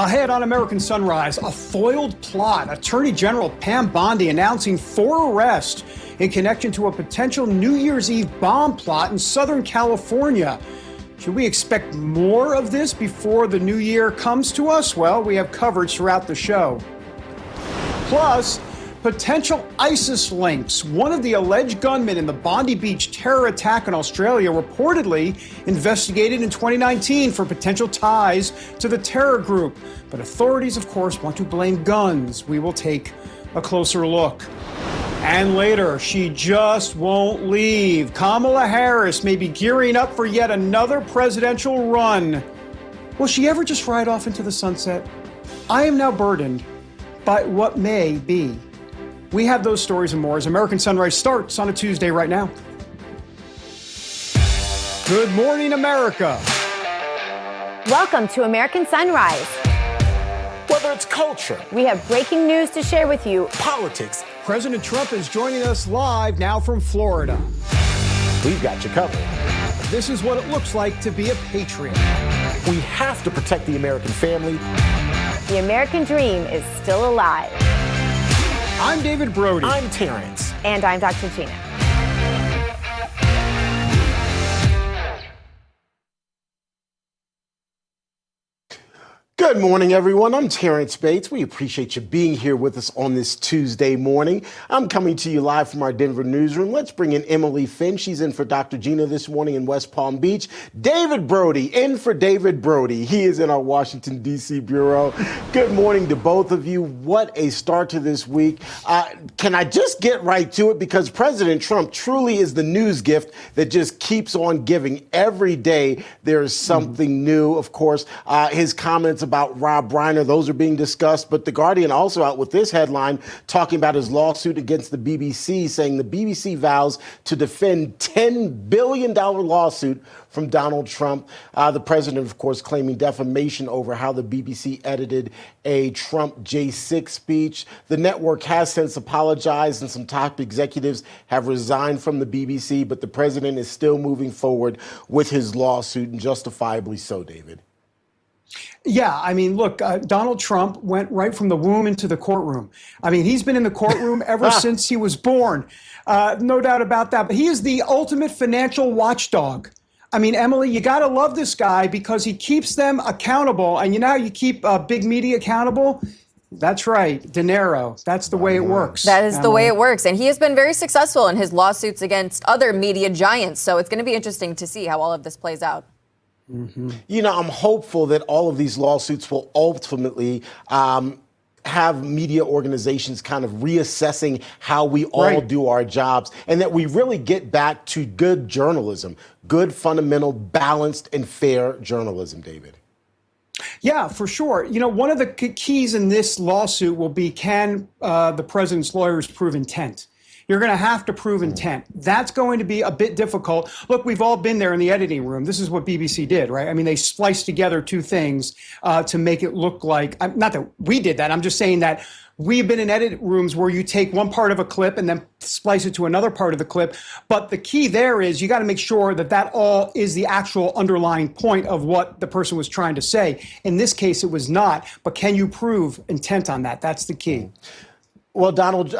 Ahead on American Sunrise, a foiled plot. Attorney General Pam Bondi announcing 4 arrests in connection to a potential New Year's Eve bomb plot in Southern California. Should we expect more of this before the new year comes to us? Well, we have coverage throughout the show. Plus, potential ISIS links. One of the alleged gunmen in the Bondi Beach terror attack in Australia reportedly investigated in 2019 for potential ties to the terror group. But authorities, of course, want to blame guns. We will take a closer look. And later, she just won't leave. Kamala Harris may be gearing up for yet another presidential run. Will she ever just ride off into the sunset? I am now burdened by what may be. We have those stories and more as American Sunrise starts on a Tuesday right now. Good morning, America. Welcome to American Sunrise. Whether it's culture, we have breaking news to share with you. Politics. President Trump is joining us live now from Florida. We've got you covered. This is what it looks like to be a patriot. We have to protect the American family. The American dream is still alive. I'm David Brody. I'm Terrence. And I'm Dr. Gina. Good morning, everyone. I'm Terrence Bates. We appreciate you being here with us on this Tuesday morning. I'm coming to you live from our Denver newsroom. Let's bring in Emily Finn. She's in for Dr. Gina this morning in West Palm Beach. David Brody, in for David Brody. He is in our Washington, D.C. bureau. Good morning to both of you. What a start to this week. Can I just get right to it? Because President Trump truly is the news gift that just keeps on giving. Every day there is something new. Of course, his comments about Rob Reiner, those are being discussed. But The Guardian also out with this headline talking about his lawsuit against the BBC, saying the BBC vows to defend $10 billion lawsuit from Donald Trump. The president, of course, claiming defamation over how the BBC edited a Trump J6 speech. The network has since apologized and some top executives have resigned from the BBC, but the president is still moving forward with his lawsuit, and justifiably so, David. Yeah, I mean, look, Donald Trump went right from the womb into the courtroom. I mean, he's been in the courtroom ever since he was born. No doubt about that. But he is the ultimate financial watchdog. I mean, Emily, you got to love this guy because he keeps them accountable. And you know how you keep big media accountable? That's right. Dinero. That's the way it works. That is the way it works. And he has been very successful in his lawsuits against other media giants. So it's going to be interesting to see how all of this plays out. Mm-hmm. You know, I'm hopeful that all of these lawsuits will ultimately have media organizations kind of reassessing how we all do our jobs, and that we really get back to good journalism, good, fundamental, balanced, and fair journalism, David. Yeah, for sure. You know, one of the keys in this lawsuit will be, can the president's lawyers prove intent? You're going to have to prove intent. That's going to be a bit difficult. Look, we've all been there in the editing room. This is what BBC did, right? I mean, they spliced together 2 things to make it look like, not that we did that. I'm just saying that we've been in edit rooms where you take one part of a clip and then splice it to another part of the clip. But the key there is you got to make sure that that all is the actual underlying point of what the person was trying to say. In this case, it was not. But can you prove intent on that? That's the key. Well, Donald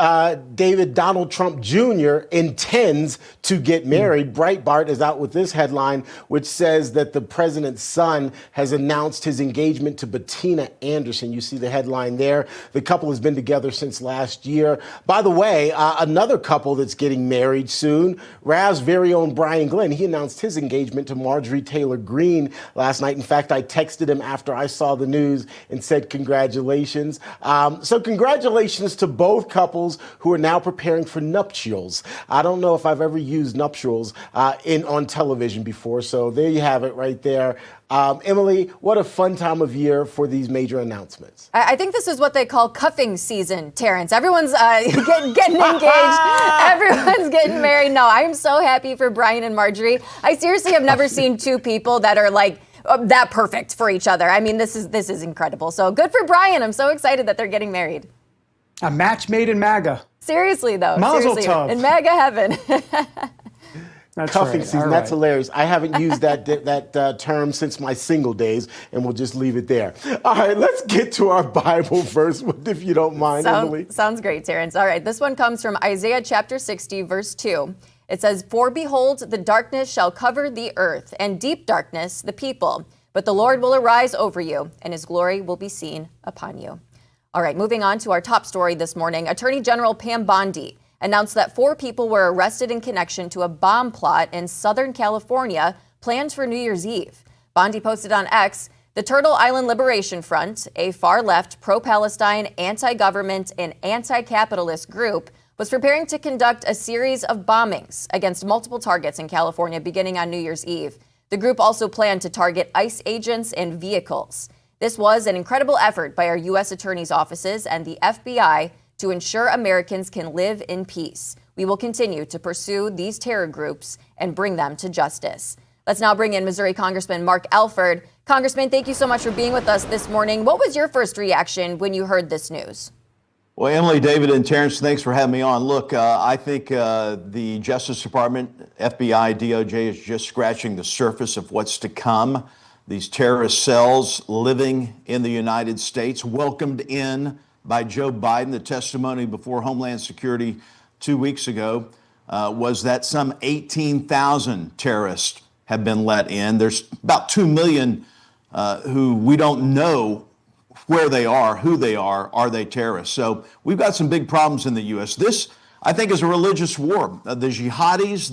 Trump Jr. intends to get married. Breitbart is out with this headline, which says that the president's son has announced his engagement to Bettina Anderson. You see the headline there. The couple has been together since last year. By the way, another couple that's getting married soon, Rav's very own Brian Glenn. He announced his engagement to Marjorie Taylor Greene last night. In fact, I texted him after I saw the news and said congratulations. So congratulations to both couples who are now preparing for nuptials. I don't know if I've ever used nuptials on television before, so there you have it right there. Emily, what a fun time of year for these major announcements. I think this is what they call cuffing season, Terrence. Everyone's getting engaged. Everyone's getting married. No, I'm so happy for Brian and Marjorie. I seriously have never seen 2 people that are like that perfect for each other. I mean, this is incredible. So good for Brian. I'm so excited that they're getting married. A match made in MAGA. Seriously, though. Mazel seriously. tov. In MAGA heaven. That's Cuffing right. season. All That's right. hilarious. I haven't used that term since my single days, and we'll just leave it there. All right, let's get to our Bible verse, if you don't mind, Emily. Sounds great, Terrence. All right, this one comes from Isaiah chapter 60, verse 2. It says, "For behold, the darkness shall cover the earth, and deep darkness the people. But the Lord will arise over you, and his glory will be seen upon you." All right, moving on to our top story this morning. Attorney General Pam Bondi announced that 4 people were arrested in connection to a bomb plot in Southern California planned for New Year's Eve. Bondi posted on X, "The Turtle Island Liberation Front, a far-left, pro-Palestine, anti-government, and anti-capitalist group, was preparing to conduct a series of bombings against multiple targets in California beginning on New Year's Eve. The group also planned to target ICE agents and vehicles. This was an incredible effort by our U.S. attorney's offices and the FBI to ensure Americans can live in peace. We will continue to pursue these terror groups and bring them to justice." Let's now bring in Missouri Congressman Mark Alford. Congressman, thank you so much for being with us this morning. What was your first reaction when you heard this news? Well, Emily, David, and Terrence, thanks for having me on. Look, I think the Justice Department, FBI, DOJ is just scratching the surface of what's to come. These terrorist cells living in the United States, welcomed in by Joe Biden. The testimony before Homeland Security 2 weeks ago was that some 18,000 terrorists have been let in. There's about 2 million who we don't know where they are, who they are they terrorists? So we've got some big problems in the U.S. This, I think, is a religious war. The jihadis,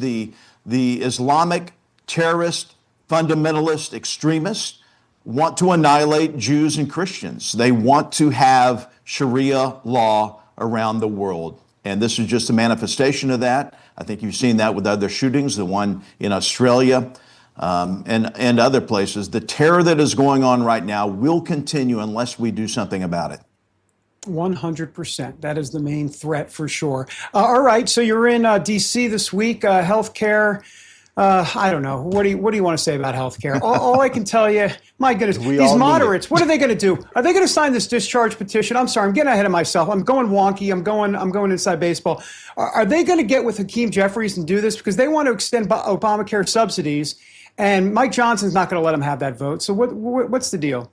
the Islamic terrorist, fundamentalist extremists want to annihilate Jews and Christians. They want to have Sharia law around the world. And this is just a manifestation of that. I think you've seen that with other shootings, the one in Australia, and other places. The terror that is going on right now will continue unless we do something about it. 100%. That is the main threat for sure. All right. So you're in D.C. this week. Healthcare. I don't know. What do you want to say about healthcare? All I can tell you, my goodness, these moderates. What are they going to do? Are they going to sign this discharge petition? I'm sorry, I'm getting ahead of myself. I'm going wonky. I'm going inside baseball. Are they going to get with Hakeem Jeffries and do this because they want to extend Obamacare subsidies? And Mike Johnson's not going to let him have that vote. So what's the deal?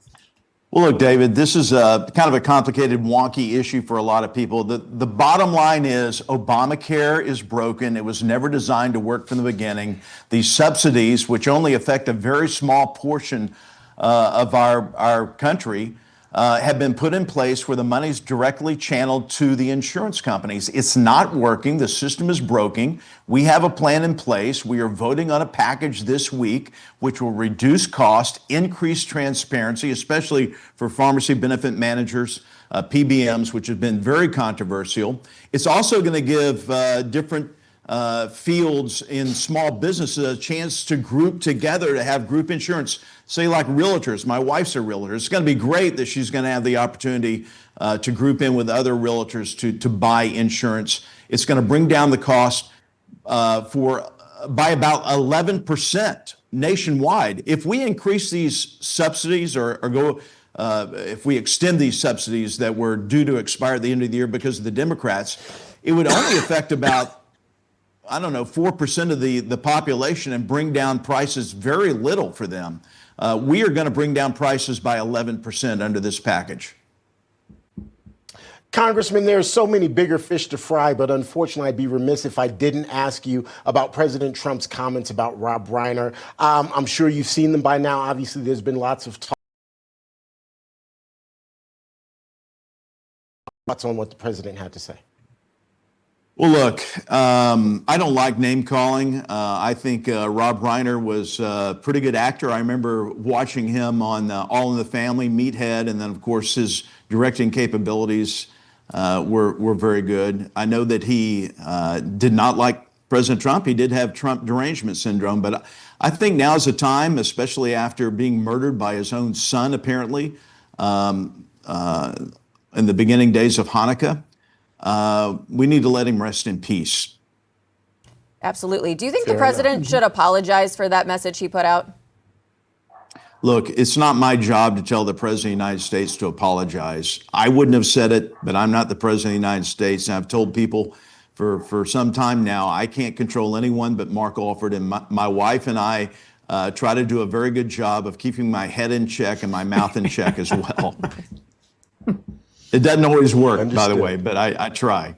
Well, look, David, this is kind of a complicated, wonky issue for a lot of people. The bottom line is Obamacare is broken. It was never designed to work from the beginning. These subsidies, which only affect a very small portion of our country, have been put in place where the money's directly channeled to the insurance companies. It's not working. The system is broken. We have a plan in place. We are voting on a package this week, which will reduce cost, increase transparency, especially for pharmacy benefit managers, PBMs, which have been very controversial. It's also going to give different fields in small businesses a chance to group together to have group insurance. Say like realtors. My wife's a realtor. It's going to be great that she's going to have the opportunity to group in with other realtors to buy insurance. It's going to bring down the cost by about 11% nationwide. If we increase these subsidies if we extend these subsidies that were due to expire at the end of the year because of the Democrats, it would only affect about 4% of the population and bring down prices very little for them. We are going to bring down prices by 11% under this package. Congressman, there are so many bigger fish to fry, but unfortunately, I'd be remiss if I didn't ask you about President Trump's comments about Rob Reiner. I'm sure you've seen them by now. Obviously, there's been lots of talk on what the president had to say. Well, look, I don't like name calling. I think Rob Reiner was a pretty good actor. I remember watching him on All in the Family, Meathead, and then, of course, his directing capabilities were very good. I know that he did not like President Trump. He did have Trump derangement syndrome, but I think now's the time, especially after being murdered by his own son, apparently, in the beginning days of Hanukkah. We need to let him rest in peace. Absolutely. Do you think the president should apologize for that message he put out? Look, it's not my job to tell the president of the United States to apologize. I wouldn't have said it, but I'm not the president of the United States. And I've told people for some time now. I can't control anyone but Mark Alford, and my wife and I try to do a very good job of keeping my head in check and my mouth in check as well. It doesn't always work, by the way, but I try.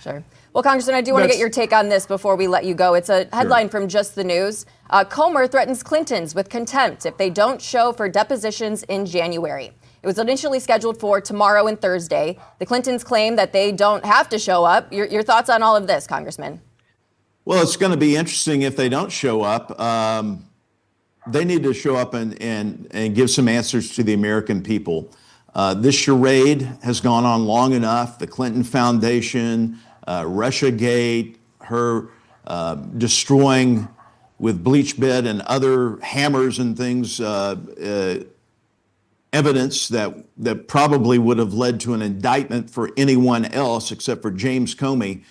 Sure. Well, Congressman, I do want to get your take on this before we let you go. It's a headline from Just the News. Comer threatens Clintons with contempt if they don't show for depositions in January. It was initially scheduled for tomorrow and Thursday. The Clintons claim that they don't have to show up. Your thoughts on all of this, Congressman? Well, it's going to be interesting if they don't show up. They need to show up and give some answers to the American people. This charade has gone on long enough. The Clinton Foundation, Russiagate, her destroying with bleach bed and other hammers and things, evidence that probably would have led to an indictment for anyone else except for James Comey,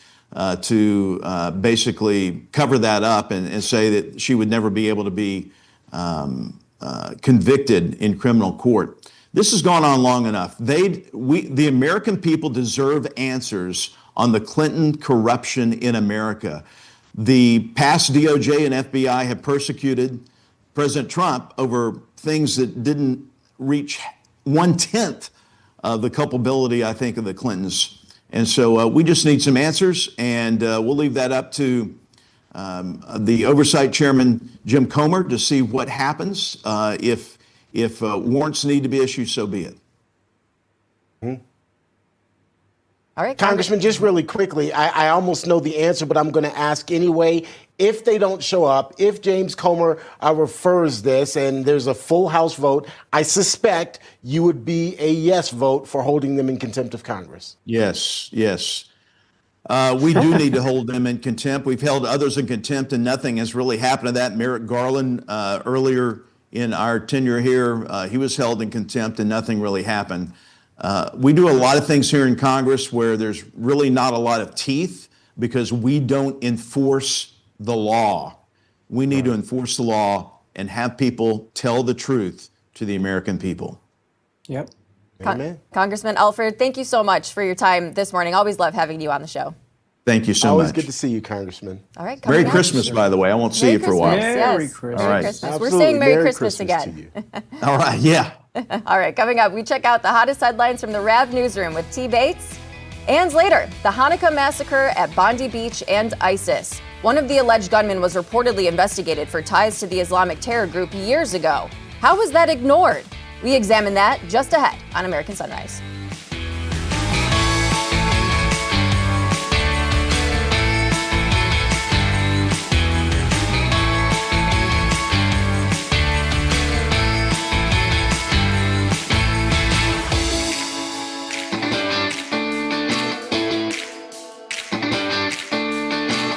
to basically cover that up and say that she would never be able to be convicted in criminal court. This has gone on long enough. The American people deserve answers on the Clinton corruption in America. The past DOJ and FBI have persecuted President Trump over things that didn't reach 1/10 of the culpability, I think, of the Clintons. And so we just need some answers, and we'll leave that up to the Oversight Chairman, Jim Comer, to see what happens. If warrants need to be issued, so be it. Mm-hmm. All right, Congressman, just really quickly, I almost know the answer, but I'm going to ask anyway. If they don't show up, if James Comer refers this and there's a full House vote, I suspect you would be a yes vote for holding them in contempt of Congress. Yes. We do need to hold them in contempt. We've held others in contempt, and nothing has really happened to that. Merrick Garland, earlier in our tenure here, he was held in contempt, and nothing really happened. We do a lot of things here in Congress where there's really not a lot of teeth because we don't enforce the law. We need to enforce the law and have people tell the truth to the American people. Yep. Amen. Congressman Alford, thank you so much for your time this morning. Always love having you on the show. Thank you so Always much. good to see you, Congressman. All right. Merry up. Christmas, by the way. I won't see you for a while. Merry Yes. Christmas. All right. Merry Christmas. Absolutely. We're saying Merry, Merry Christmas to again. you. All right, yeah. All right, coming up, we check out the hottest headlines from the RAV newsroom with T. Bates. And later, the Hanukkah massacre at Bondi Beach and ISIS. One of the alleged gunmen was reportedly investigated for ties to the Islamic terror group years ago. How was that ignored? We examine that just ahead on American Sunrise.